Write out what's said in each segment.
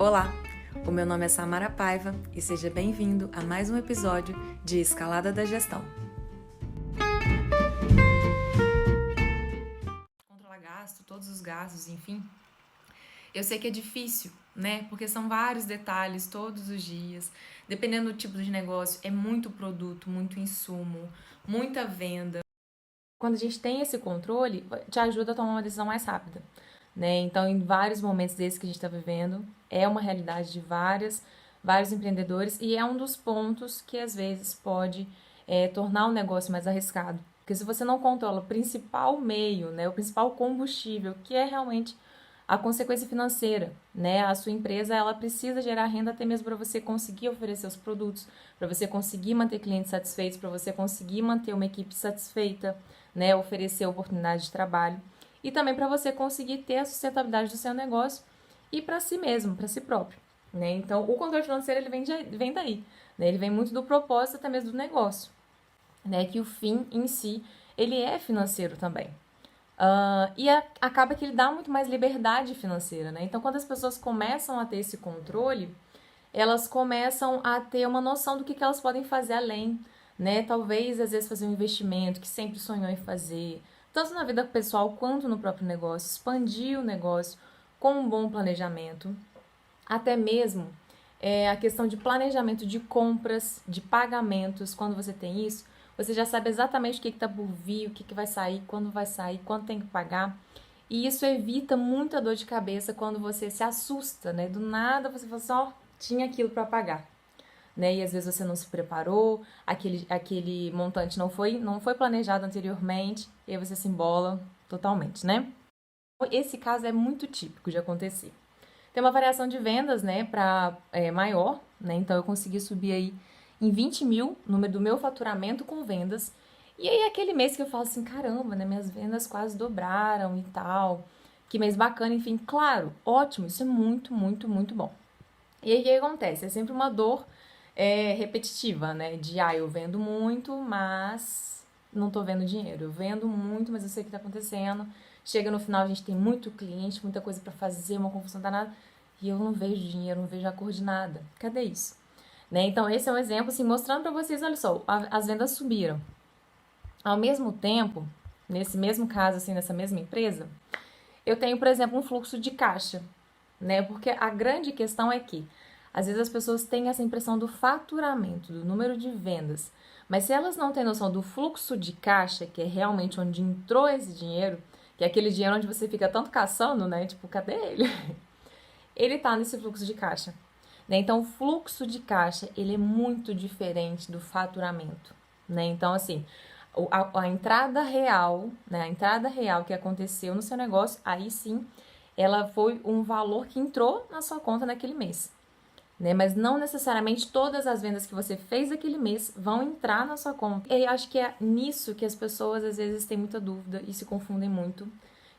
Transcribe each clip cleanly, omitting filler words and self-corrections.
Olá, o meu nome é Samara Paiva e seja bem-vindo a mais um episódio de Escalada da Gestão. Controlar gasto, todos os gastos, enfim. Eu sei que é difícil, né? Porque são vários detalhes todos os dias. Dependendo do tipo de negócio, é muito produto, muito insumo, muita venda. Quando a gente tem esse controle, te ajuda a tomar uma decisão mais rápida, né? Então, em vários momentos desses que a gente está vivendo, é uma realidade de vários empreendedores e é um dos pontos que às vezes pode tornar o negócio mais arriscado. Porque se você não controla o principal meio, né, o principal combustível, que é realmente a consequência financeira, né? A sua empresa, ela precisa gerar renda até mesmo para você conseguir oferecer os produtos, para você conseguir manter clientes satisfeitos, para você conseguir manter uma equipe satisfeita, né? Oferecer oportunidade de trabalho e também para você conseguir ter a sustentabilidade do seu negócio e para si mesmo, para si próprio, né? Então, o controle financeiro ele vem daí, né? Ele vem muito do propósito até mesmo do negócio, né? Que o fim em si ele é financeiro também. Acaba que ele dá muito mais liberdade financeira, né? Então, quando as pessoas começam a ter esse controle, elas começam a ter uma noção do que elas podem fazer além, né? Talvez, às vezes, fazer um investimento que sempre sonhou em fazer, tanto na vida pessoal quanto no próprio negócio, expandir o negócio com um bom planejamento, até mesmo a questão de planejamento de compras, de pagamentos, quando você tem isso, você já sabe exatamente o que está por vir, o que vai sair, quanto tem que pagar. E isso evita muita dor de cabeça quando você se assusta, né? Do nada você fala só, tinha aquilo para pagar, né? E às vezes você não se preparou, aquele montante não foi planejado anteriormente, e aí você se embola totalmente, né? Esse caso é muito típico de acontecer. Tem uma variação de vendas, né, para maior, né? Então eu consegui subir aí em 20 mil o número do meu faturamento com vendas. E aí aquele mês que eu falo assim, caramba, né, minhas vendas quase dobraram e tal. Que mês bacana, enfim, claro, ótimo, isso é muito, muito, muito bom. E aí o que acontece? É sempre uma dor repetitiva, né? De, eu vendo muito, mas não tô vendo dinheiro. Eu vendo muito, mas eu sei o que tá acontecendo. Chega no final, a gente tem muito cliente, muita coisa para fazer, uma confusão danada. E eu não vejo dinheiro, não vejo a cor de nada. Cadê isso? Né? Então, esse é um exemplo, assim, mostrando para vocês, olha só, as vendas subiram. Ao mesmo tempo, nesse mesmo caso, assim, nessa mesma empresa, eu tenho, por exemplo, um fluxo de caixa, né? Porque a grande questão é que, às vezes as pessoas têm essa impressão do faturamento, do número de vendas, mas se elas não têm noção do fluxo de caixa, que é realmente onde entrou esse dinheiro, que é aquele dinheiro onde você fica tanto caçando, né? Tipo, cadê ele? Ele tá nesse fluxo de caixa, né? Então, o fluxo de caixa, ele é muito diferente do faturamento, né? Então, assim, a entrada real, né? A entrada real que aconteceu no seu negócio, aí sim, ela foi um valor que entrou na sua conta naquele mês, né? Mas não necessariamente todas as vendas que você fez naquele mês vão entrar na sua conta. E acho que é nisso que as pessoas às vezes têm muita dúvida e se confundem muito,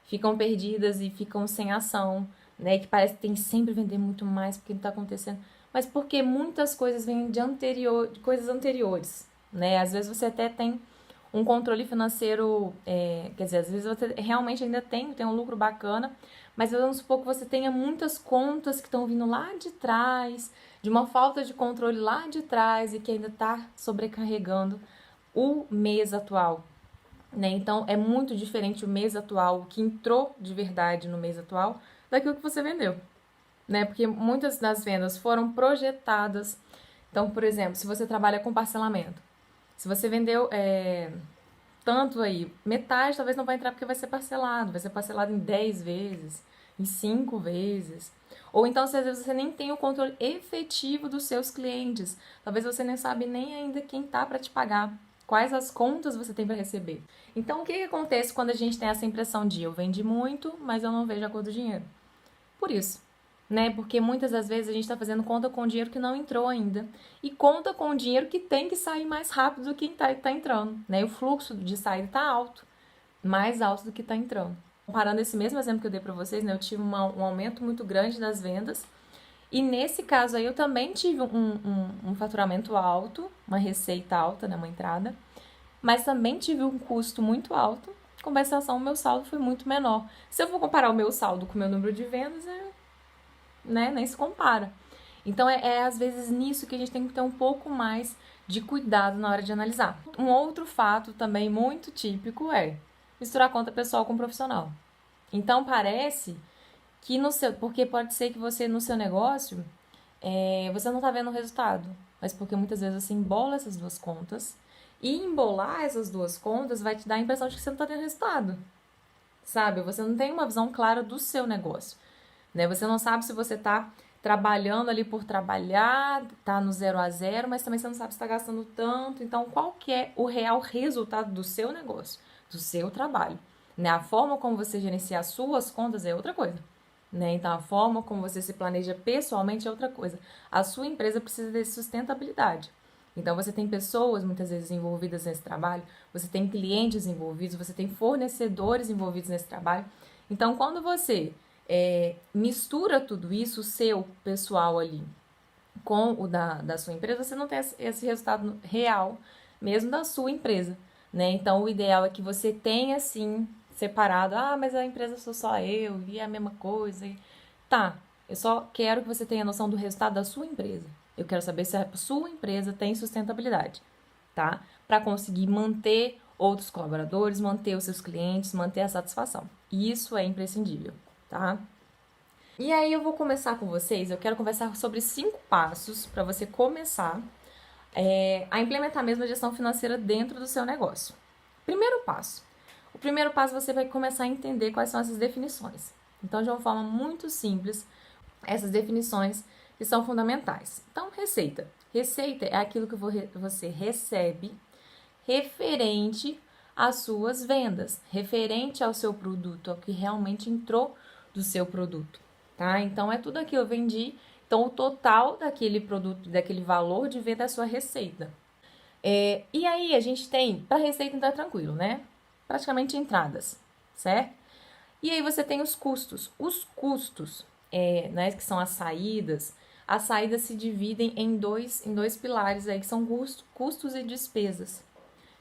ficam perdidas e ficam sem ação, né? Que parece que tem que sempre vender muito mais porque não está acontecendo, mas porque muitas coisas vêm de coisas anteriores, né? Às vezes você até tem um controle financeiro, quer dizer, às vezes você realmente ainda tem um lucro bacana, mas vamos supor que você tenha muitas contas que estão vindo lá de trás, de uma falta de controle lá de trás e que ainda está sobrecarregando o mês atual, né? Então, é muito diferente o mês atual, o que entrou de verdade no mês atual, daquilo que você vendeu, né? Porque muitas das vendas foram projetadas. Então, por exemplo, se você trabalha com parcelamento, se você vendeu tanto aí, metade talvez não vai entrar porque vai ser parcelado em 10 vezes, em 5 vezes. Ou então, se às vezes você nem tem o controle efetivo dos seus clientes, talvez você nem sabe nem ainda quem tá para te pagar, quais as contas você tem para receber. Então, o que acontece quando a gente tem essa impressão de eu vendi muito, mas eu não vejo a cor do dinheiro? Por isso, né? Porque muitas das vezes a gente está fazendo conta com dinheiro que não entrou ainda e conta com dinheiro que tem que sair mais rápido do que tá entrando, né? E o fluxo de saída está alto, mais alto do que está entrando. Comparando esse mesmo exemplo que eu dei para vocês, né? Eu tive um aumento muito grande das vendas e nesse caso aí eu também tive um faturamento alto, uma receita alta, né? Uma entrada, mas também tive um custo muito alto. Em compensação, o meu saldo foi muito menor. Se eu for comparar o meu saldo com o meu número de vendas, né, nem se compara. Então, às vezes nisso que a gente tem que ter um pouco mais de cuidado na hora de analisar. Um outro fato também muito típico é misturar conta pessoal com profissional. Então, parece que no seu... Porque pode ser que você, no seu negócio, você não tá vendo o resultado. Mas porque muitas vezes você embola essas duas contas. E embolar essas duas contas vai te dar a impressão de que você não tá tendo resultado. Sabe? Você não tem uma visão clara do seu negócio, né? Você não sabe se você tá trabalhando ali por trabalhar, tá no 0 a 0, mas também você não sabe se tá gastando tanto. Então, qual que é o real resultado do seu negócio, do seu trabalho, né? A forma como você gerencia as suas contas é outra coisa, né? Então, a forma como você se planeja pessoalmente é outra coisa. A sua empresa precisa de sustentabilidade. Então, você tem pessoas muitas vezes envolvidas nesse trabalho, você tem clientes envolvidos, você tem fornecedores envolvidos nesse trabalho. Então, quando você mistura tudo isso, o seu pessoal ali, com o da sua empresa, você não tem esse resultado real mesmo da sua empresa, né? Então, o ideal é que você tenha, assim, separado. Ah, mas a empresa sou só eu, e é a mesma coisa. Tá, eu só quero que você tenha noção do resultado da sua empresa. Eu quero saber se a sua empresa tem sustentabilidade, tá? Para conseguir manter outros colaboradores, manter os seus clientes, manter a satisfação. Isso é imprescindível, tá? E aí eu vou começar com vocês, eu quero conversar sobre 5 passos para você começar a implementar mesmo a gestão financeira dentro do seu negócio. Primeiro passo. O primeiro passo você vai começar a entender quais são essas definições. Então, de uma forma muito simples, essas definições que são fundamentais. Então, receita. Receita é aquilo que você recebe referente às suas vendas, referente ao seu produto, ao que realmente entrou do seu produto, tá? Então, é tudo aquilo que eu vendi, então o total daquele produto, daquele valor de venda é a sua receita. E aí, a gente tem, para receita então é tranquilo, né? Praticamente entradas, certo? E aí você tem os custos. Os custos, né, que são as saídas se dividem em dois pilares aí, que são custos e despesas.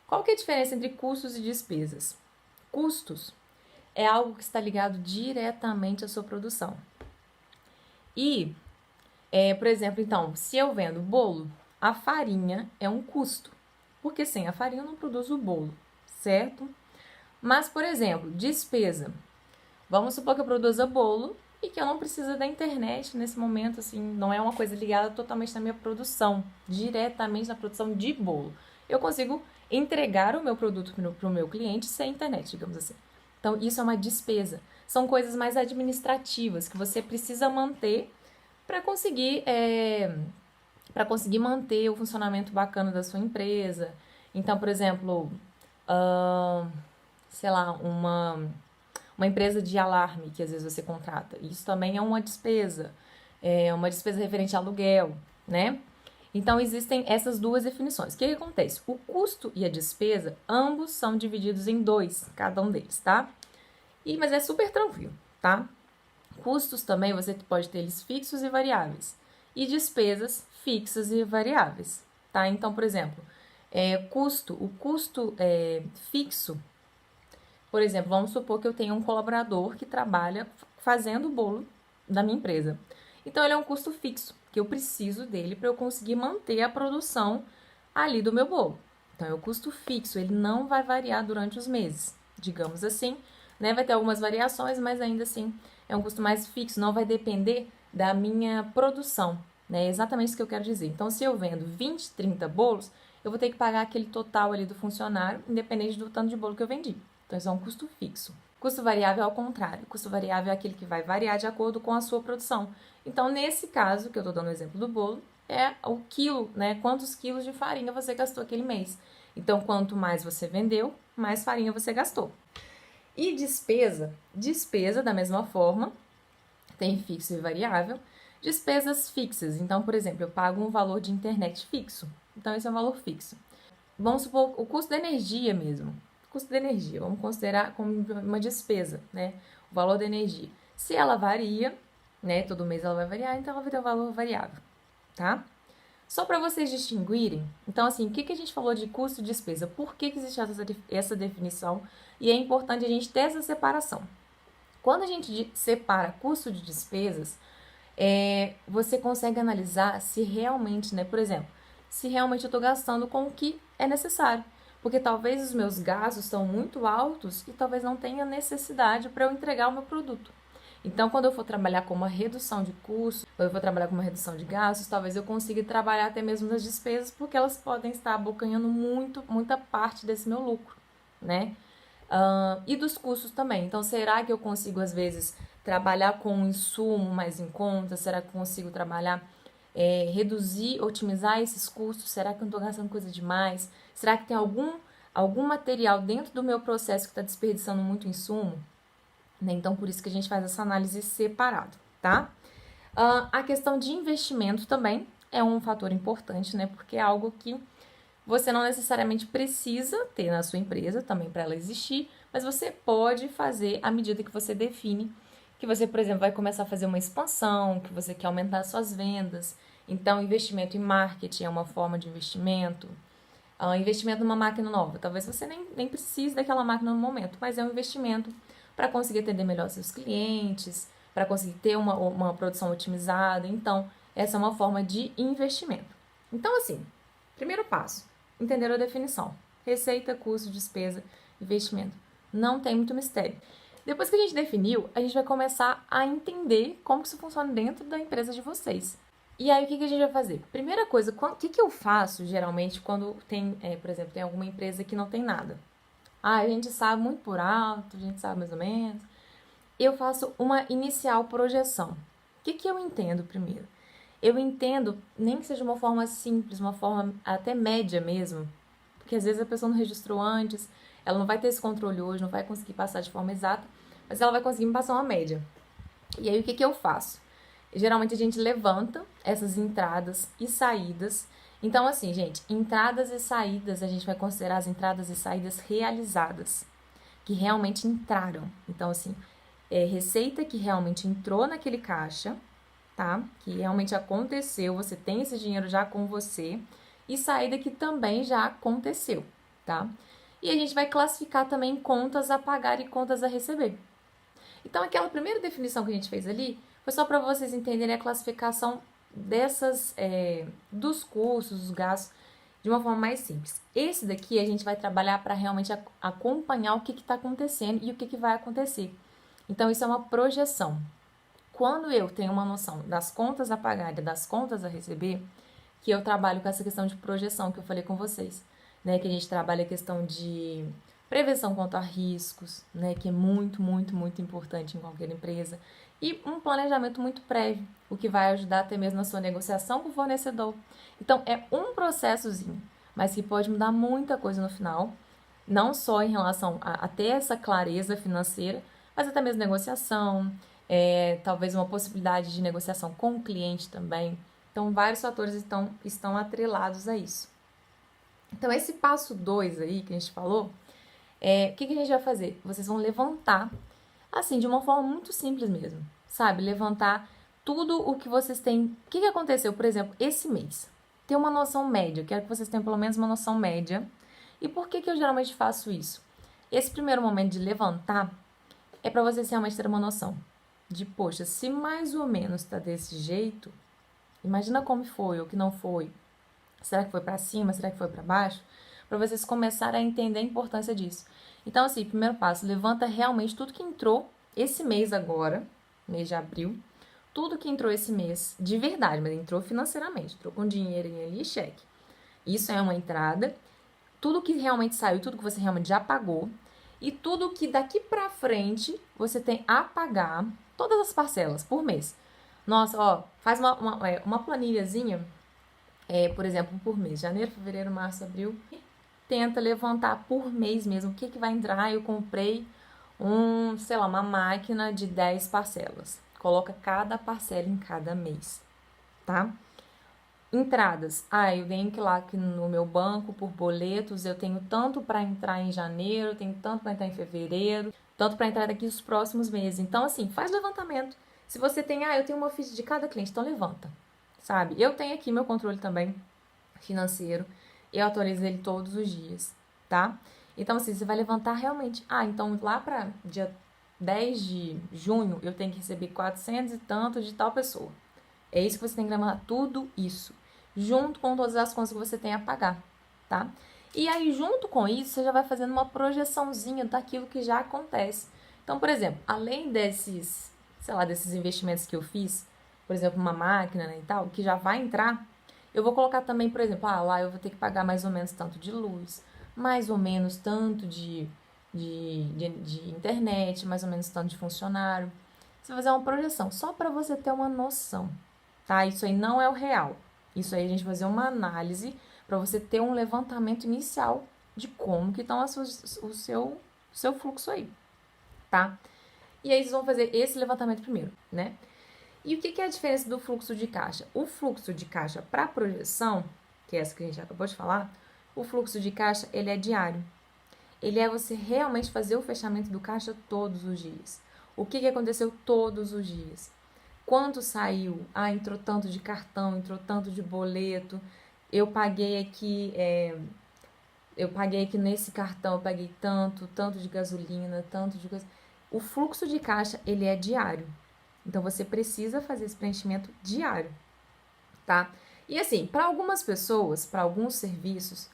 Qual que é a diferença entre custos e despesas? Custos é algo que está ligado diretamente à sua produção. E, por exemplo, então, se eu vendo bolo, a farinha é um custo, porque sem a farinha eu não produzo o bolo, certo? Mas, por exemplo, despesa. Vamos supor que eu produza bolo e que eu não preciso da internet nesse momento, assim, não é uma coisa ligada totalmente na minha produção, diretamente na produção de bolo. Eu consigo entregar o meu produto para o meu cliente sem internet, digamos assim. Então, isso é uma despesa. São coisas mais administrativas que você precisa manter para conseguir manter o funcionamento bacana da sua empresa. Então, por exemplo, sei lá, uma empresa de alarme que às vezes você contrata. Isso também é uma despesa referente a aluguel, né? Então, existem essas duas definições. O que acontece? O custo e a despesa, ambos são divididos em 2, cada um deles, tá? Mas é super tranquilo, tá? Custos também, você pode ter eles fixos e variáveis. E despesas fixas e variáveis, tá? Então, por exemplo, o custo fixo. Por exemplo, vamos supor que eu tenho um colaborador que trabalha fazendo o bolo da minha empresa. Então, ele é um custo fixo, que eu preciso dele para eu conseguir manter a produção ali do meu bolo. Então, é o custo fixo, ele não vai variar durante os meses, digamos assim, né? Vai ter algumas variações, mas ainda assim é um custo mais fixo, não vai depender da minha produção, né? É exatamente isso que eu quero dizer. Então, se eu vendo 20, 30 bolos, eu vou ter que pagar aquele total ali do funcionário, independente do tanto de bolo que eu vendi. Então, isso é um custo fixo. Custo variável é ao contrário. Custo variável é aquele que vai variar de acordo com a sua produção. Então, nesse caso, que eu estou dando o exemplo do bolo, é o quilo, né? Quantos quilos de farinha você gastou aquele mês. Então, quanto mais você vendeu, mais farinha você gastou. E despesa da mesma forma, tem fixo e variável. Despesas fixas. Então, por exemplo, eu pago um valor de internet fixo. Então, esse é um valor fixo. Vamos supor o custo da energia mesmo. Custo da energia, vamos considerar como uma despesa, né? O valor da energia. Se ela varia, né? Todo mês ela vai variar, então ela vai ter um valor variável, tá? Só para vocês distinguirem, então assim, o que a gente falou de custo e despesa? Por que existe essa definição? E é importante a gente ter essa separação. Quando a gente separa custo de despesas, você consegue analisar se realmente, né, por exemplo, se realmente eu estou gastando com o que é necessário. Porque talvez os meus gastos estão muito altos e talvez não tenha necessidade para eu entregar o meu produto. Então, quando eu for trabalhar com uma redução de custos, ou eu for trabalhar com uma redução de gastos, talvez eu consiga trabalhar até mesmo nas despesas, porque elas podem estar abocanhando muita parte desse meu lucro, né? E dos custos também. Então, será que eu consigo, às vezes, trabalhar com um insumo mais em conta? Será que eu consigo trabalhar, reduzir, otimizar esses custos? Será que eu não estou gastando coisa demais? Será que tem algum material dentro do meu processo que está desperdiçando muito insumo? Né? Então, por isso que a gente faz essa análise separado, tá? A questão de investimento também é um fator importante, né? Porque é algo que você não necessariamente precisa ter na sua empresa também para ela existir, mas você pode fazer à medida que você define que você, por exemplo, vai começar a fazer uma expansão, que você quer aumentar suas vendas. Então, investimento em marketing é uma forma de investimento. Investimento numa máquina nova. Talvez você nem precise daquela máquina no momento, mas é um investimento para conseguir atender melhor seus clientes, para conseguir ter uma produção otimizada. Então, essa é uma forma de investimento. Então, assim, primeiro passo, entender a definição. Receita, custo, despesa, investimento. Não tem muito mistério. Depois que a gente definiu, a gente vai começar a entender como que isso funciona dentro da empresa de vocês. E aí, o que a gente vai fazer? Primeira coisa, o que eu faço geralmente quando tem, por exemplo, tem alguma empresa que não tem nada? A gente sabe muito por alto, a gente sabe mais ou menos. Eu faço uma inicial projeção. O que eu entendo primeiro? Eu entendo, nem que seja uma forma simples, uma forma até média mesmo, porque às vezes a pessoa não registrou antes, ela não vai ter esse controle hoje, não vai conseguir passar de forma exata, mas ela vai conseguir me passar uma média. E aí, o que eu faço? Geralmente a gente levanta essas entradas e saídas. Então, assim, gente, entradas e saídas, a gente vai considerar as entradas e saídas realizadas, que realmente entraram. Então, assim, receita que realmente entrou naquele caixa, tá? Que realmente aconteceu, você tem esse dinheiro já com você, e saída que também já aconteceu, tá? E a gente vai classificar também contas a pagar e contas a receber. Então, aquela primeira definição que a gente fez ali foi só para vocês entenderem a classificação dos custos, dos gastos, de uma forma mais simples. Esse daqui a gente vai trabalhar para realmente acompanhar o que está acontecendo e o que vai acontecer. Então, isso é uma projeção. Quando eu tenho uma noção das contas a pagar e das contas a receber, que eu trabalho com essa questão de projeção que eu falei com vocês, né? Que a gente trabalha a questão de prevenção contra riscos, né? Que é muito importante em qualquer empresa. E um planejamento muito prévio, o que vai ajudar até mesmo na sua negociação com o fornecedor. Então, é um processozinho, mas que pode mudar muita coisa no final, não só em relação a ter essa clareza financeira, mas até mesmo negociação, talvez uma possibilidade de negociação com o cliente também. Então, vários fatores estão atrelados a isso. Então, esse passo 2 aí que a gente falou, o que a gente vai fazer? Vocês vão levantar, assim, de uma forma muito simples mesmo, sabe? Levantar tudo o que vocês têm. O que aconteceu, por exemplo, esse mês? Ter uma noção média, quero que vocês tenham pelo menos uma noção média. E por que eu geralmente faço isso? Esse primeiro momento de levantar é para vocês realmente terem uma noção de, poxa, se mais ou menos está desse jeito, imagina como foi ou que não foi. Será que foi para cima? Será que foi para baixo? Para vocês começarem a entender a importância disso. Então, assim, primeiro passo, levanta realmente tudo que entrou esse mês agora, mês de abril, tudo que entrou esse mês, de verdade, mas entrou financeiramente, entrou com dinheirinho ali e cheque. Isso é uma entrada. Tudo que realmente saiu, tudo que você realmente já pagou, e tudo que daqui pra frente você tem a pagar, todas as parcelas por mês. Nossa, ó, faz uma planilhazinha, por exemplo, por mês, janeiro, fevereiro, março, abril, tenta levantar por mês mesmo, o que vai entrar. Eu comprei uma máquina de 10 parcelas. Coloca cada parcela em cada mês, tá? Entradas. Eu tenho que ir lá que no meu banco por boletos, eu tenho tanto para entrar em janeiro, tenho tanto para entrar em fevereiro, tanto para entrar daqui os próximos meses. Então, assim, faz levantamento. Se você tem, eu tenho uma ficha de cada cliente, então levanta, sabe? Eu tenho aqui meu controle também financeiro, eu atualizo ele todos os dias, tá? Então, assim, você vai levantar realmente. Então lá para dia 10 de junho eu tenho que receber 400 e tanto de tal pessoa. É isso que você tem que lembrar, tudo isso, junto com todas as contas que você tem a pagar, tá? E aí, junto com isso, você já vai fazendo uma projeçãozinha daquilo que já acontece. Então, por exemplo, além desses, sei lá, desses investimentos que eu fiz, por exemplo, uma máquina, né, e tal, que já vai entrar, eu vou colocar também, por exemplo, lá eu vou ter que pagar mais ou menos tanto de luz, mais ou menos tanto de internet, mais ou menos tanto de funcionário. Você vai fazer uma projeção, só para você ter uma noção, tá? Isso aí não é o real. Isso aí a gente vai fazer uma análise para você ter um levantamento inicial de como que estão o seu fluxo aí, tá? E aí vocês vão fazer esse levantamento primeiro, né? E o que é a diferença do fluxo de caixa? O fluxo de caixa para projeção, que é essa que a gente acabou de falar, o fluxo de caixa, ele é diário. Ele é você realmente fazer o fechamento do caixa todos os dias. O que aconteceu todos os dias? Quanto saiu? Entrou tanto de cartão, entrou tanto de boleto. Eu paguei aqui, nesse cartão, eu paguei tanto de gasolina, tanto de coisa. O fluxo de caixa, ele é diário. Então, você precisa fazer esse preenchimento diário, tá? E assim, para algumas pessoas, para alguns serviços,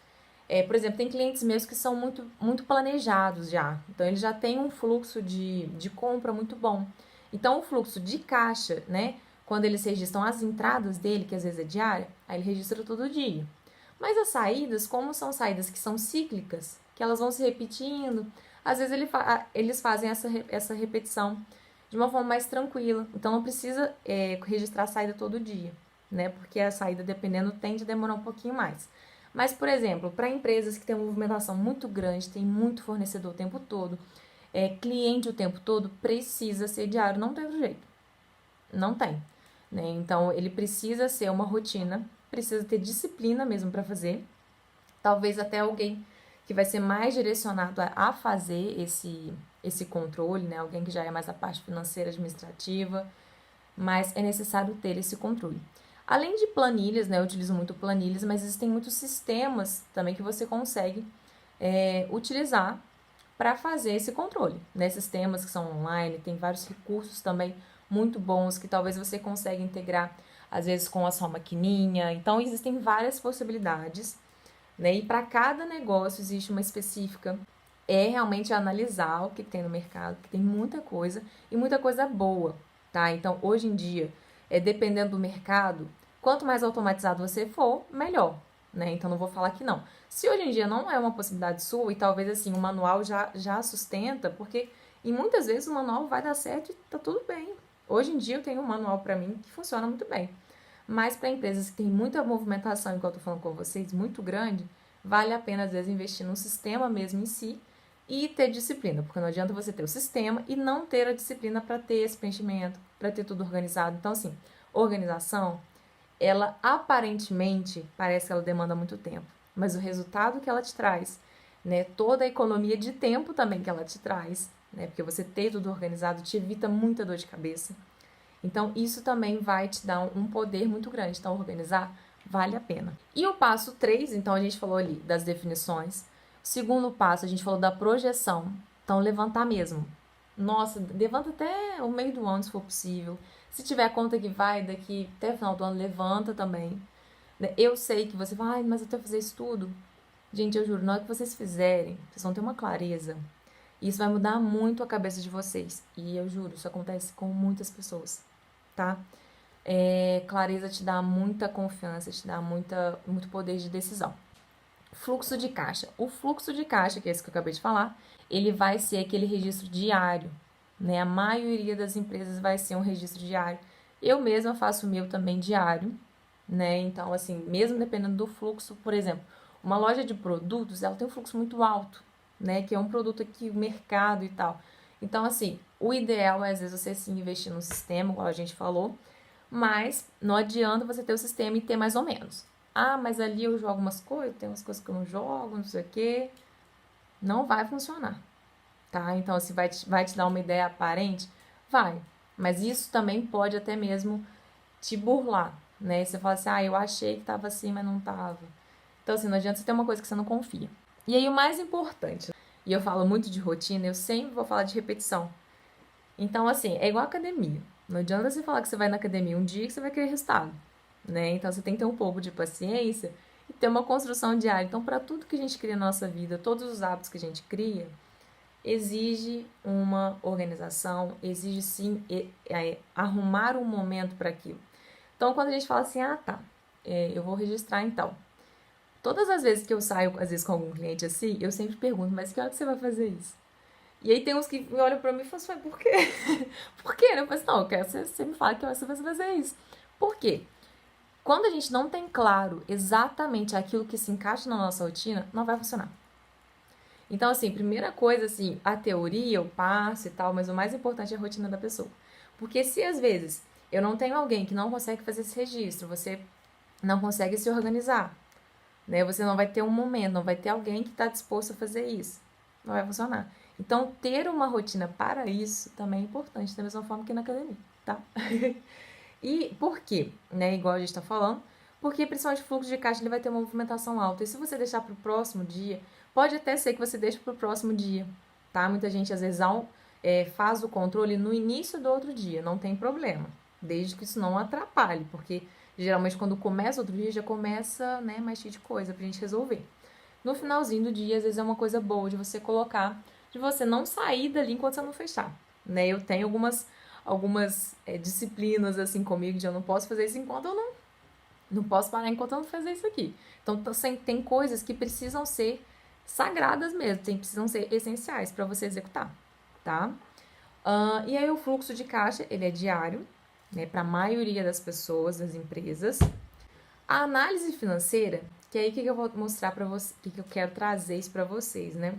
por exemplo, tem clientes meus que são muito planejados já. Então, eles já têm um fluxo de compra muito bom. Então, o fluxo de caixa, né? Quando eles registram as entradas dele, que às vezes é diária, aí ele registra todo dia. Mas as saídas, como são saídas que são cíclicas, que elas vão se repetindo, às vezes eles fazem essa repetição de uma forma mais tranquila. Então, não precisa registrar a saída todo dia, né? Porque a saída, dependendo, tende a demorar um pouquinho mais. Mas, por exemplo, para empresas que têm uma movimentação muito grande, tem muito fornecedor o tempo todo, cliente o tempo todo, precisa ser diário, não tem outro jeito. Não tem. Né? Então, ele precisa ser uma rotina, precisa ter disciplina mesmo para fazer. Talvez até alguém que vai ser mais direcionado a fazer esse controle, né? Alguém que já é mais a parte financeira, administrativa, mas é necessário ter esse controle. Além de planilhas, né? Eu utilizo muito planilhas, mas existem muitos sistemas também que você consegue utilizar para fazer esse controle, né? Sistemas que são online, tem vários recursos também muito bons que talvez você consiga integrar, às vezes, com a sua maquininha. Então, existem várias possibilidades, né? E para cada negócio existe uma específica. É realmente analisar o que tem no mercado, que tem muita coisa e muita coisa boa, tá? Então, hoje em dia, dependendo do mercado, quanto mais automatizado você for, melhor, né? Então, não vou falar que não. Se hoje em dia não é uma possibilidade sua, e talvez assim, o manual já sustenta, porque e muitas vezes o manual vai dar certo e tá tudo bem. Hoje em dia eu tenho um manual para mim que funciona muito bem. Mas para empresas que têm muita movimentação, igual eu tô falando com vocês, muito grande, vale a pena às vezes investir no sistema mesmo em si e ter disciplina, porque não adianta você ter o sistema e não ter a disciplina para ter esse preenchimento, para ter tudo organizado. Então, assim, organização, ela aparentemente parece que ela demanda muito tempo, mas o resultado que ela te traz, né, toda a economia de tempo também que ela te traz, né, porque você ter tudo organizado te evita muita dor de cabeça. Então, isso também vai te dar um poder muito grande. Então, organizar vale a pena. E o passo 3, então a gente falou ali das definições. O segundo passo, a gente falou da projeção. Então, levantar mesmo. Nossa, levanta até o meio do ano, se for possível. Se tiver conta que vai daqui até o final do ano, levanta também. Eu sei que você vai, mas eu tenho que fazer isso tudo. Gente, eu juro, na hora que vocês fizerem, vocês vão ter uma clareza. Isso vai mudar muito a cabeça de vocês. E eu juro, isso acontece com muitas pessoas, tá? Clareza te dá muita confiança, te dá muito poder de decisão. Fluxo de caixa. O fluxo de caixa, que é esse que eu acabei de falar, ele vai ser aquele registro diário, né? A maioria das empresas vai ser um registro diário. Eu mesma faço o meu também diário, né? Então, assim, mesmo dependendo do fluxo, por exemplo, uma loja de produtos, ela tem um fluxo muito alto, né? Que é um produto aqui, mercado e tal. Então, assim, o ideal é, às vezes, você sim investir no sistema, igual a gente falou, mas não adianta você ter o sistema e ter mais ou menos. Mas ali eu jogo umas coisas, tem umas coisas que eu não jogo, não sei o quê. Não vai funcionar, tá? Então, assim, vai te dar uma ideia aparente? Vai. Mas isso também pode até mesmo te burlar, né? Você fala assim, eu achei que tava assim, mas não tava. Então, assim, não adianta você ter uma coisa que você não confia. E aí, o mais importante, e eu falo muito de rotina, eu sempre vou falar de repetição. Então, assim, é igual academia. Não adianta você falar que você vai na academia um dia que você vai querer resultado, né? Então, você tem que ter um pouco de paciência e ter uma construção diária. Então, para tudo que a gente cria na nossa vida, todos os hábitos que a gente cria, exige uma organização, exige sim arrumar um momento para aquilo. Então, quando a gente fala assim, eu vou registrar então. Todas as vezes que eu saio, às vezes com algum cliente assim, eu sempre pergunto, mas que hora que você vai fazer isso? E aí tem uns que olham pra mim e falam assim, por quê? Por quê? Eu falo assim, não, eu quero que você me fale que hora você vai fazer isso. Por quê? Quando a gente não tem claro exatamente aquilo que se encaixa na nossa rotina, não vai funcionar. Então, assim, primeira coisa, assim, a teoria eu passo e tal, mas o mais importante é a rotina da pessoa. Porque se às vezes eu não tenho alguém que não consegue fazer esse registro, você não consegue se organizar, né? Você não vai ter um momento, não vai ter alguém que está disposto a fazer isso. Não vai funcionar. Então, ter uma rotina para isso também é importante, da mesma forma que na academia, tá? E por quê? Né? Igual a gente está falando, porque principalmente o fluxo de caixa ele vai ter uma movimentação alta. E se você deixar para o próximo dia, pode até ser que você deixe para o próximo dia, tá? Muita gente às vezes faz o controle no início do outro dia, não tem problema, desde que isso não atrapalhe, porque geralmente quando começa outro dia já começa, né, mais cheio de coisa pra gente resolver. No finalzinho do dia, às vezes é uma coisa boa de você colocar, de você não sair dali enquanto você não fechar, né? Eu tenho algumas disciplinas assim comigo de eu não posso fazer isso enquanto eu não posso parar enquanto eu não fazer isso aqui. Então tem coisas que precisam ser sagradas mesmo, precisam ser essenciais para você executar, tá? E aí o fluxo de caixa, ele é diário, né, para a maioria das pessoas, das empresas. A análise financeira, que é aí que eu vou mostrar para vocês, que eu quero trazer isso para vocês, né?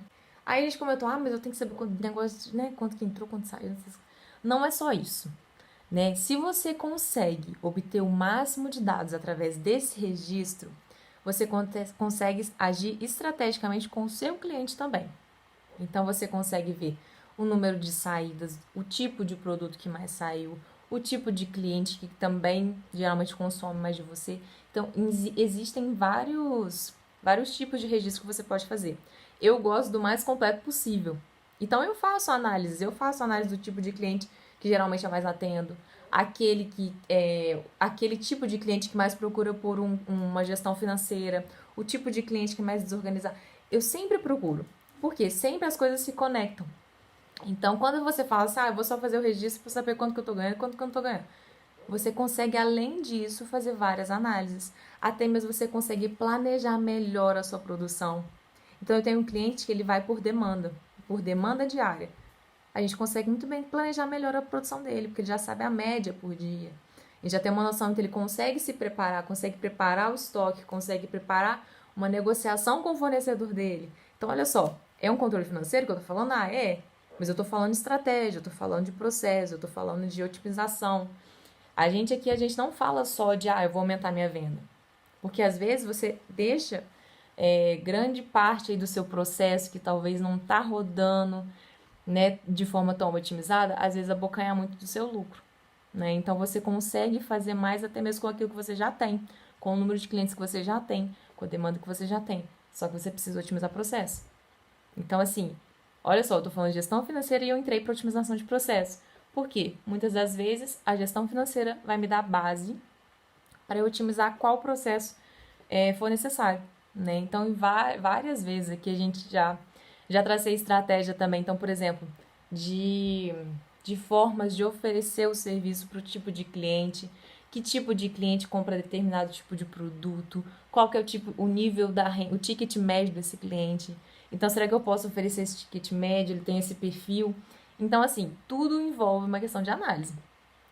Aí a gente comentou, mas eu tenho que saber quanto negócio, né, quanto que entrou, quanto saiu. Não é só isso, né? Se você consegue obter o máximo de dados através desse registro, você consegue agir estrategicamente com o seu cliente também. Então você consegue ver o número de saídas, o tipo de produto que mais saiu, o tipo de cliente que também geralmente consome mais de você. Então existem vários tipos de registro que você pode fazer. Eu gosto do mais completo possível. Então eu faço análise do tipo de cliente que geralmente eu mais atendo, aquele tipo de cliente que mais procura por uma gestão financeira, o tipo de cliente que é mais desorganizado. Eu sempre procuro, porque sempre as coisas se conectam. Então, quando você fala assim, eu vou só fazer o registro para saber quanto que eu tô ganhando e quanto que eu não tô ganhando. Você consegue, além disso, fazer várias análises. Até mesmo você consegue planejar melhor a sua produção. Então, eu tenho um cliente que ele vai por demanda diária. A gente consegue muito bem planejar melhor a produção dele, porque ele já sabe a média por dia. Ele já tem uma noção que ele consegue se preparar, consegue preparar o estoque, consegue preparar uma negociação com o fornecedor dele. Então, olha só, é um controle financeiro que eu tô falando? É. Mas eu tô falando de estratégia, eu tô falando de processo, eu tô falando de otimização. A gente não fala só de, eu vou aumentar minha venda. Porque às vezes você deixa grande parte aí do seu processo que talvez não tá rodando, né, de forma tão otimizada, às vezes abocanha muito do seu lucro, né? Então você consegue fazer mais até mesmo com aquilo que você já tem, com o número de clientes que você já tem, com a demanda que você já tem. Só que você precisa otimizar o processo. Então, assim, olha só, eu tô falando de gestão financeira e eu entrei para otimização de processo. Por quê? Muitas das vezes a gestão financeira vai me dar base para eu otimizar qual processo for necessário, né? Então, várias vezes aqui a gente já tracei estratégia também. Então, por exemplo, de formas de oferecer o serviço para o tipo de cliente, que tipo de cliente compra determinado tipo de produto, qual que é o nível o ticket médio desse cliente. Então, será que eu posso oferecer esse ticket médio? Ele tem esse perfil? Então, assim, tudo envolve uma questão de análise.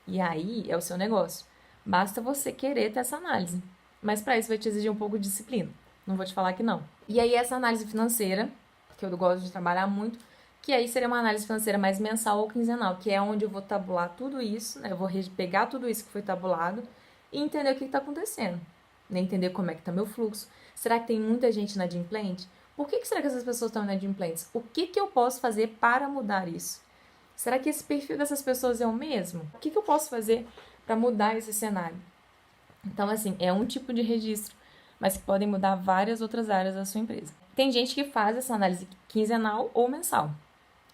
E aí é o seu negócio. Basta você querer ter essa análise. Mas para isso vai te exigir um pouco de disciplina. Não vou te falar que não. E aí essa análise financeira, que eu gosto de trabalhar muito, que aí seria uma análise financeira mais mensal ou quinzenal, que é onde eu vou tabular tudo isso, né? Eu vou pegar tudo isso que foi tabulado e entender o que está acontecendo. Né? Entender como é que está meu fluxo. Será que tem muita gente inadimplente? Por que será que essas pessoas estão inadimplentes? O que eu posso fazer para mudar isso? Será que esse perfil dessas pessoas é o mesmo? O que eu posso fazer para mudar esse cenário? Então, assim, é um tipo de registro, mas que podem mudar várias outras áreas da sua empresa. Tem gente que faz essa análise quinzenal ou mensal.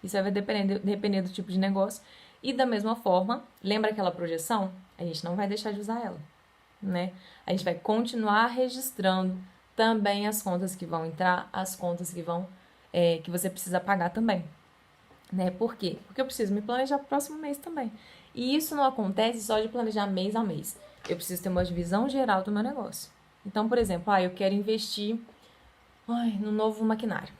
Isso vai depender do tipo de negócio E da mesma forma, lembra aquela projeção? A gente não vai deixar de usar ela, né? A gente vai continuar registrando também as contas que vão entrar, as contas que você precisa pagar também, né? Por quê? Porque eu preciso me planejar para o próximo mês também. E isso não acontece só de planejar mês a mês. Eu preciso ter uma visão geral do meu negócio. Então, por exemplo, eu quero investir no novo maquinário,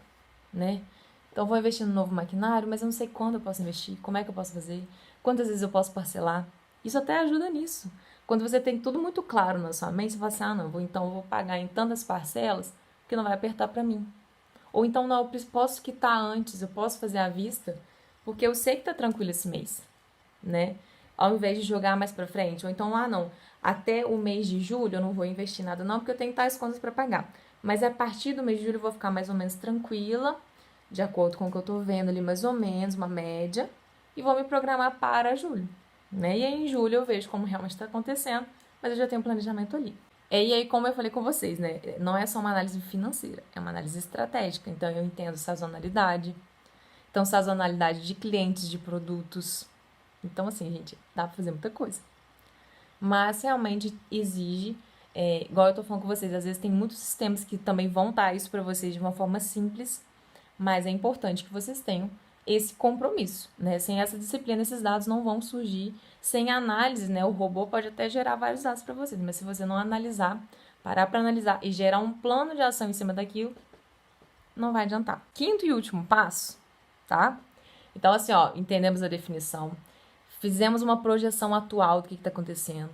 né? Então, eu vou investir no novo maquinário, mas eu não sei quando eu posso investir, como é que eu posso fazer, quantas vezes eu posso parcelar. Isso até ajuda nisso. Quando você tem tudo muito claro na sua mente, você fala assim, não, eu vou pagar em tantas parcelas que não vai apertar para mim. Ou então, não, eu posso quitar antes, eu posso fazer à vista, porque eu sei que tá tranquilo esse mês, né? Ao invés de jogar mais para frente. Ou então, não, até o mês de julho eu não vou investir nada não, porque eu tenho tais contas para pagar. Mas a partir do mês de julho eu vou ficar mais ou menos tranquila, de acordo com o que eu tô vendo ali, mais ou menos, uma média, e vou me programar para julho, né? E aí em julho eu vejo como realmente está acontecendo, mas eu já tenho um planejamento ali. E aí, como eu falei com vocês, né? Não é só uma análise financeira, é uma análise estratégica. Então, eu entendo sazonalidade. Então, sazonalidade de clientes, de produtos. Então, assim, gente, dá pra fazer muita coisa. Mas, realmente, exige, igual eu tô falando com vocês, às vezes tem muitos sistemas que também vão dar isso pra vocês de uma forma simples, mas é importante que vocês tenham esse compromisso, né? Sem essa disciplina, esses dados não vão surgir. Sem análise, né? O robô pode até gerar vários dados para vocês, mas se você não analisar, parar para analisar e gerar um plano de ação em cima daquilo, não vai adiantar. Quinto e último passo, tá? Então, assim, entendemos a definição, fizemos uma projeção atual do que está acontecendo,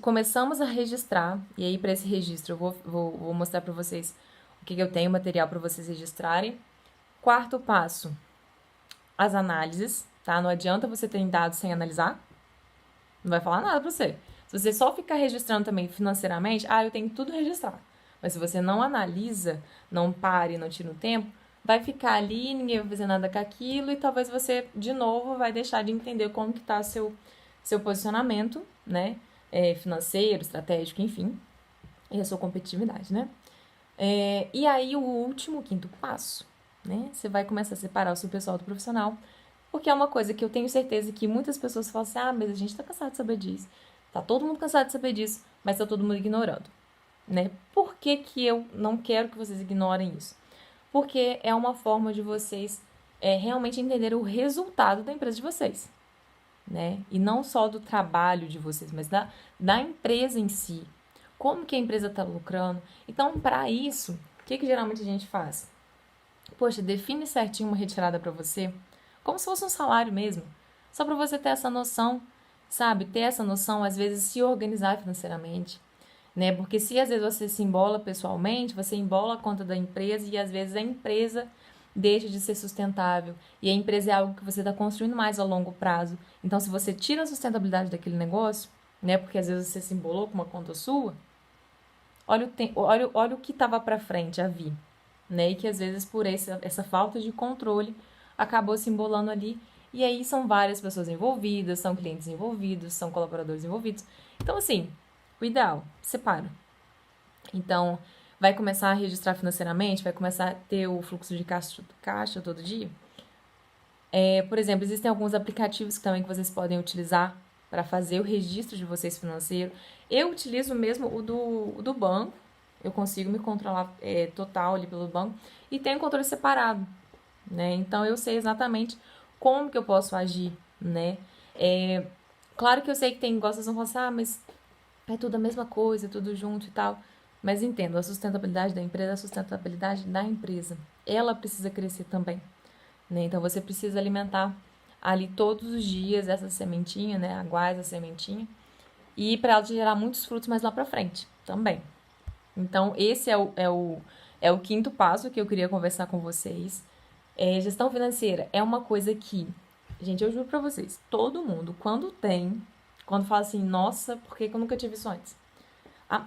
começamos a registrar, e aí para esse registro eu vou mostrar para vocês o que eu tenho, material para vocês registrarem. Quarto passo, as análises, tá? Não adianta você ter dados sem analisar, não vai falar nada pra você. Se você só ficar registrando também financeiramente, eu tenho tudo registrado. Mas se você não analisa, não pare, não tira o tempo, vai ficar ali, ninguém vai fazer nada com aquilo e talvez você, de novo, vai deixar de entender como que tá seu posicionamento, né? Financeiro, estratégico, enfim, e a sua competitividade, né? E aí, o último, quinto passo, né? Você vai começar a separar o seu pessoal do profissional, porque é uma coisa que eu tenho certeza que muitas pessoas falam assim, mas a gente tá cansado de saber disso. Tá todo mundo cansado de saber disso, mas tá todo mundo ignorando, né? Por que que eu não quero que vocês ignorem isso? Porque é uma forma de vocês realmente entenderem o resultado da empresa de vocês, né? E não só do trabalho de vocês, mas da empresa em si. Como que a empresa está lucrando? Então, para isso, o que geralmente a gente faz? Poxa, define certinho uma retirada para você, como se fosse um salário mesmo. Só para você ter essa noção, sabe? Ter essa noção, às vezes, se organizar financeiramente, né? Porque se às vezes você se embola pessoalmente, você embola a conta da empresa e às vezes a empresa deixa de ser sustentável. E a empresa é algo que você está construindo mais a longo prazo. Então, se você tira a sustentabilidade daquele negócio, né? Porque às vezes você se embolou com uma conta sua, olha o que estava para frente a vir, né? E que às vezes por essa falta de controle acabou se embolando ali. E aí são várias pessoas envolvidas, são clientes envolvidos, são colaboradores envolvidos. Então, assim, o ideal, separa. Então, vai começar a registrar financeiramente, vai começar a ter o fluxo de caixa todo dia. Por exemplo, existem alguns aplicativos também que vocês podem utilizar para fazer o registro de vocês financeiro. Eu utilizo mesmo o do banco, eu consigo me controlar total ali pelo banco e tenho controle separado, né? Então, eu sei exatamente como que eu posso agir, né? Claro que eu sei que tem negócios que vão falar assim, mas é tudo a mesma coisa, é tudo junto e tal. Mas entendo, a sustentabilidade da empresa é a sustentabilidade da empresa. Ela precisa crescer também, né? Então, você precisa alimentar ali todos os dias essa sementinha, né? Aguar essa sementinha. E para ela te gerar muitos frutos mais lá para frente também. Então, esse é o quinto passo que eu queria conversar com vocês. Gestão financeira é uma coisa que, gente, eu juro pra vocês, todo mundo, quando fala assim, nossa, por que eu nunca tive isso antes?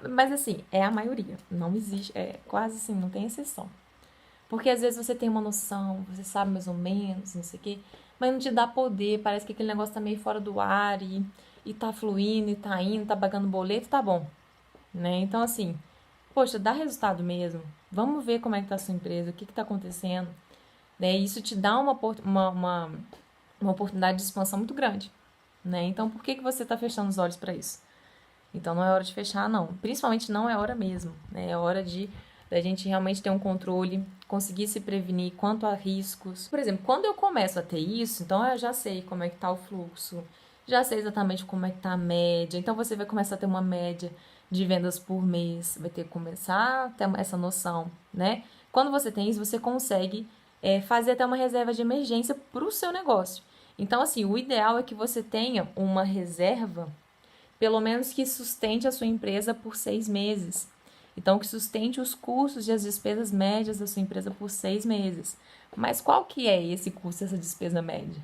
Mas assim, é a maioria, não existe, quase assim, não tem exceção. Porque às vezes você tem uma noção, você sabe mais ou menos, não sei o quê, mas não te dá poder, parece que aquele negócio tá meio fora do ar e tá fluindo, e tá indo, tá pagando boleto, tá bom, né? Então assim, poxa, dá resultado mesmo, vamos ver como é que tá a sua empresa, o que tá acontecendo, né? Isso te dá uma uma oportunidade de expansão muito grande, né? Então, por que você está fechando os olhos para isso? Então, não é hora de fechar, não. Principalmente não é hora mesmo, né? É hora da gente realmente ter um controle, conseguir se prevenir quanto a riscos. Por exemplo, quando eu começo a ter isso, então eu já sei como é que tá o fluxo, já sei exatamente como é que tá a média. Então, você vai começar a ter uma média de vendas por mês, vai ter que começar a ter essa noção, né? Quando você tem isso, você consegue fazer até uma reserva de emergência para o seu negócio. Então, assim, o ideal é que você tenha uma reserva, pelo menos que sustente a sua empresa por 6 meses. Então, que sustente os custos e as despesas médias da sua empresa por 6 meses. Mas qual que é esse custo, essa despesa média?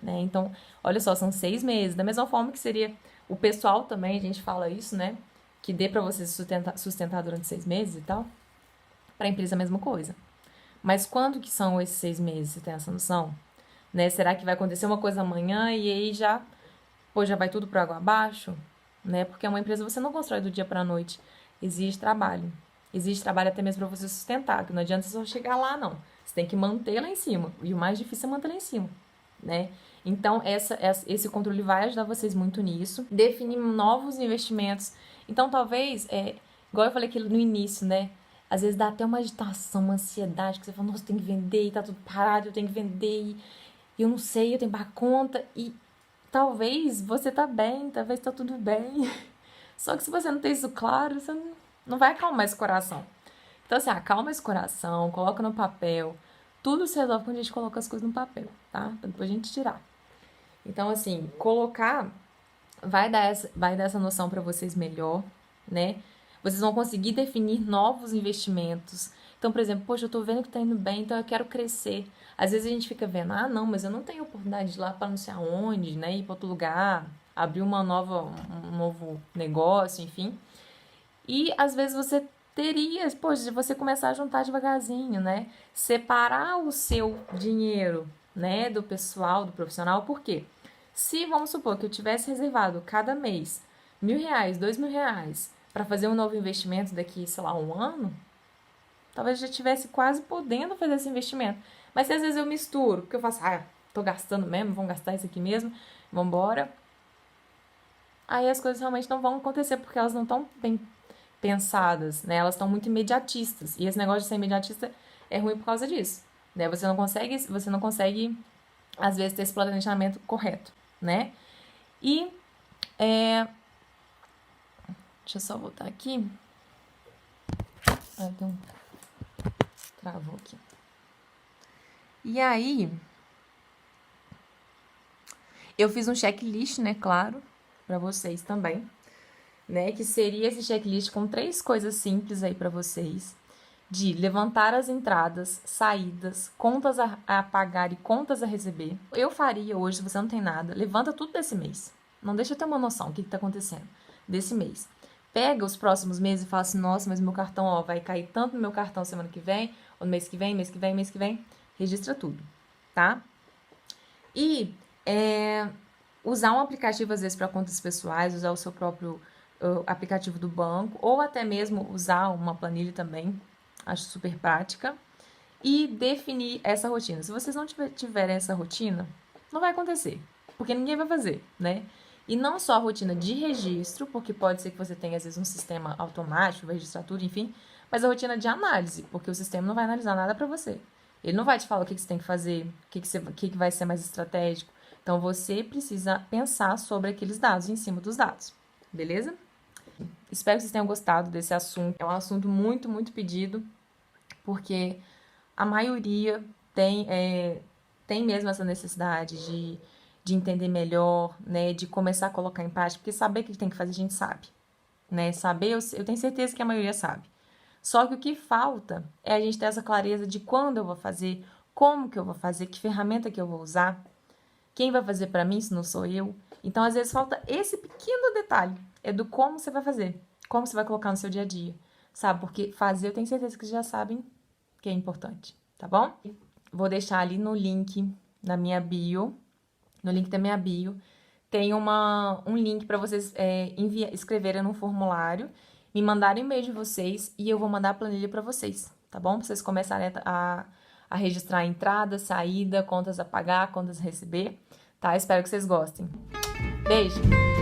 Né? Então, olha só, são 6 meses. Da mesma forma que seria o pessoal também, a gente fala isso, né? Que dê para você sustentar durante 6 meses e tal. Para a empresa, a mesma coisa. Mas quando que são esses 6 meses? Você tem essa noção? Né? Será que vai acontecer uma coisa amanhã e aí já vai tudo para água abaixo? Né? Porque uma empresa você não constrói do dia para a noite. Exige trabalho. Exige trabalho até mesmo para você sustentar, que não adianta você só chegar lá, não. Você tem que manter lá em cima. E o mais difícil é manter lá em cima, né? Então, esse controle vai ajudar vocês muito nisso. Definir novos investimentos. Então, talvez, igual eu falei aqui no início, né? Às vezes dá até uma agitação, uma ansiedade, que você fala, nossa, tem que vender, e tá tudo parado, eu tenho que vender, e eu não sei, eu tenho que pagar conta, e talvez você tá bem, talvez tá tudo bem. Só que se você não tem isso claro, você não vai acalmar esse coração. Então, assim, acalma esse coração, coloca no papel. Tudo se resolve quando a gente coloca as coisas no papel, tá? Pra depois a gente tirar. Então, assim, colocar vai dar essa noção para vocês melhor, né? Vocês vão conseguir definir novos investimentos. Então, por exemplo, poxa, eu tô vendo que tá indo bem, então eu quero crescer. Às vezes a gente fica vendo, não, mas eu não tenho oportunidade de ir lá para não sei aonde, né? Ir para outro lugar, abrir um novo negócio, enfim. E às vezes você teria, poxa, você começar a juntar devagarzinho, né? Separar o seu dinheiro, né, do pessoal, do profissional, por quê? Se, vamos supor, que eu tivesse reservado cada mês R$ 1.000, R$ 2.000 para fazer um novo investimento daqui, sei lá, um ano, talvez eu já estivesse quase podendo fazer esse investimento. Mas se às vezes eu misturo, porque eu faço, tô gastando mesmo, vamos gastar isso aqui mesmo, vambora. Aí as coisas realmente não vão acontecer, porque elas não estão bem pensadas, né? Elas estão muito imediatistas. E esse negócio de ser imediatista é ruim por causa disso, né? Você não consegue às vezes ter esse planejamento correto, né? E deixa eu só voltar aqui. Tem um travou aqui. E aí eu fiz um checklist, né, claro, para vocês também, né, que seria esse checklist com 3 coisas simples aí para vocês, de levantar as entradas, saídas, contas a pagar e contas a receber. Eu faria hoje, se você não tem nada, levanta tudo desse mês. Não deixa eu ter uma noção do que tá acontecendo desse mês. Pega os próximos meses e fala assim, nossa, mas meu cartão, vai cair tanto no meu cartão semana que vem, ou no mês que vem, mês que vem, mês que vem. Registra tudo, tá? E usar um aplicativo, às vezes, para contas pessoais, usar o seu próprio aplicativo do banco, ou até mesmo usar uma planilha também, acho super prática, e definir essa rotina. Se vocês não tiverem essa rotina, não vai acontecer, porque ninguém vai fazer, né? E não só a rotina de registro, porque pode ser que você tenha, às vezes, um sistema automático, vai registrar tudo, enfim, mas a rotina de análise, porque o sistema não vai analisar nada para você. Ele não vai te falar o que você tem que fazer, o que vai ser mais estratégico. Então, você precisa pensar sobre aqueles dados, em cima dos dados, beleza? Espero que vocês tenham gostado desse assunto. É um assunto muito, muito pedido, porque a maioria tem mesmo essa necessidade de entender melhor, né, de começar a colocar em prática, porque saber o que tem que fazer a gente sabe, né, saber, eu tenho certeza que a maioria sabe. Só que o que falta é a gente ter essa clareza de quando eu vou fazer, como que eu vou fazer, que ferramenta que eu vou usar, quem vai fazer para mim se não sou eu. Então, às vezes, falta esse pequeno detalhe, é do como você vai fazer, como você vai colocar no seu dia a dia, sabe? Porque fazer, eu tenho certeza que vocês já sabem que é importante, tá bom? Vou deixar ali no link da minha bio, tem um link para vocês escreverem no formulário, me mandarem o e-mail de vocês e eu vou mandar a planilha para vocês, tá bom? Pra vocês começarem a a registrar a entrada, saída, contas a pagar, contas a receber, tá? Espero que vocês gostem. Beijo!